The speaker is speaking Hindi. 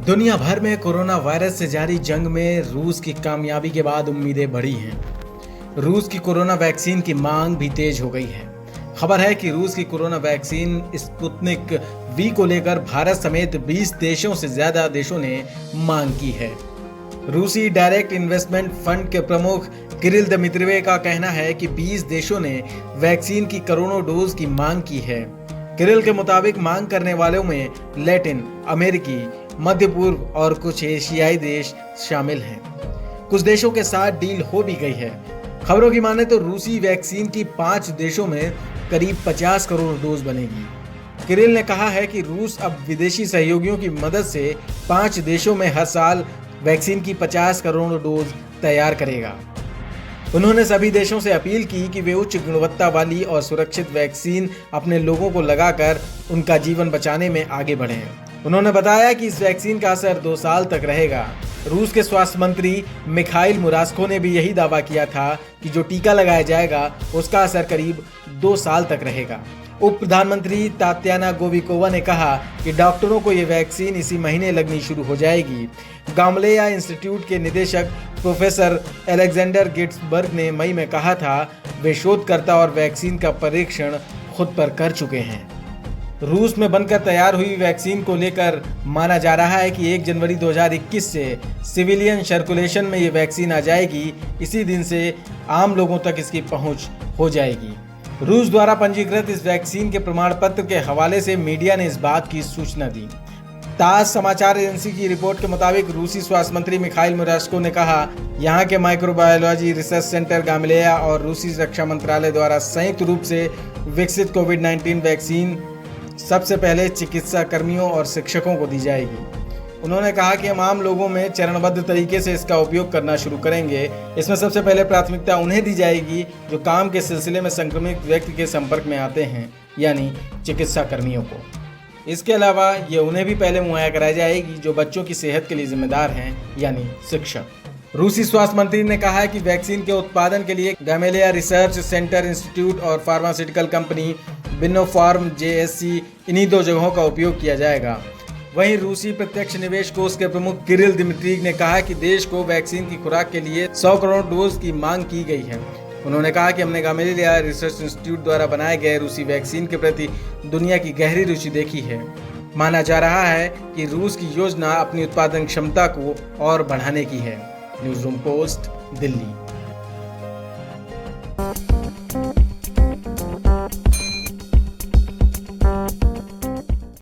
दुनिया भर में कोरोना वायरस से जारी जंग में रूस की कामयाबी के बाद उम्मीदें बढ़ी हैं। रूस की कोरोना वैक्सीन की मांग भी तेज हो गई है। खबर है कि रूस की कोरोना वैक्सीन स्पुतनिक वी को लेकर भारत समेत 20 देशों से ज्यादा देशों ने मांग की है। रूसी डायरेक्ट इन्वेस्टमेंट फंड के प्रमुख किरिल दमित्रिव का कहना है कि 20 देशों ने वैक्सीन की करोड़ों डोज की मांग की है। किरिल के मुताबिक मांग करने वालों में लैटिन अमेरिकी, मध्य पूर्व और कुछ एशियाई देश शामिल हैं। कुछ देशों के साथ डील हो भी गई है। खबरों की माने तो रूसी वैक्सीन की 5 देशों में करीब 50 करोड़ डोज बनेगी। किरिल ने कहा है कि रूस अब विदेशी सहयोगियों की मदद से 5 देशों में हर साल वैक्सीन की 50 करोड़ डोज तैयार करेगा। उन्होंने सभी देशों से अपील की कि वे उच्च गुणवत्ता वाली और सुरक्षित वैक्सीन अपने लोगों को लगाकर उनका जीवन बचाने में आगे बढ़ें। उन्होंने बताया कि इस वैक्सीन का असर 2 साल तक रहेगा। रूस के स्वास्थ्य मंत्री मिखाइल मुरास्को ने भी यही दावा किया था कि जो टीका लगाया जाएगा उसका असर करीब 2 साल तक रहेगा। उप प्रधानमंत्री तात्याना गोविकोवा ने कहा कि डॉक्टरों को ये वैक्सीन इसी महीने लगनी शुरू हो जाएगी। गामलेया इंस्टीट्यूट के निदेशक प्रोफेसर अलेक्जेंडर गिट्सबर्ग ने मई में कहा था वे शोधकर्ता और वैक्सीन का परीक्षण खुद पर कर चुके हैं। रूस में बनकर तैयार हुई वैक्सीन को लेकर माना जा रहा है कि 1 जनवरी 2021 से सिविलियन सर्कुलेशन में ये वैक्सीन आ जाएगी। इसी दिन से आम लोगों तक इसकी पहुंच हो जाएगी। रूस द्वारा पंजीकृत इस वैक्सीन के प्रमाण पत्र के हवाले से मीडिया ने इस बात की सूचना दी। तास समाचार एजेंसी की रिपोर्ट के मुताबिक रूसी स्वास्थ्य मंत्री मिखाइल मुरास्को ने कहा, यहाँ के माइक्रोबायोलॉजी रिसर्च सेंटर गामलेया और रूसी रक्षा मंत्रालय द्वारा संयुक्त रूप से विकसित कोविड-19 वैक्सीन सबसे पहले चिकित्सा कर्मियों और शिक्षकों को दी जाएगी। उन्होंने कहा कि हम आम लोगों में चरणबद्ध तरीके से इसका उपयोग करना शुरू करेंगे। इसमें सबसे पहले प्राथमिकता उन्हें दी जाएगी जो काम के सिलसिले में संक्रमित व्यक्ति के संपर्क में आते हैं, यानी चिकित्सा कर्मियों को। इसके अलावा ये उन्हें भी पहले मुहैया कराई जाएगी जो बच्चों की सेहत के लिए जिम्मेदार हैं, यानी शिक्षक। रूसी स्वास्थ्य मंत्री ने कहा है कि वैक्सीन के उत्पादन के लिए गामेलिया रिसर्च सेंटर इंस्टीट्यूट और फार्मास्यूटिकल कंपनी बिनोफार्म जेएससी इन्हीं 2 जगहों का उपयोग किया जाएगा। वहीं रूसी प्रत्यक्ष निवेश कोष के प्रमुख किरिल दिमित्रिव ने कहा कि देश को वैक्सीन की खुराक के लिए 100 करोड़ डोज की मांग की गई है। उन्होंने कहा कि हमने गामेलिया रिसर्च इंस्टीट्यूट द्वारा बनाए गए रूसी वैक्सीन के प्रति दुनिया की गहरी रुचि देखी है। माना जा रहा है कि रूस की योजना अपनी उत्पादन क्षमता को और बढ़ाने की है। News room post, Delhi.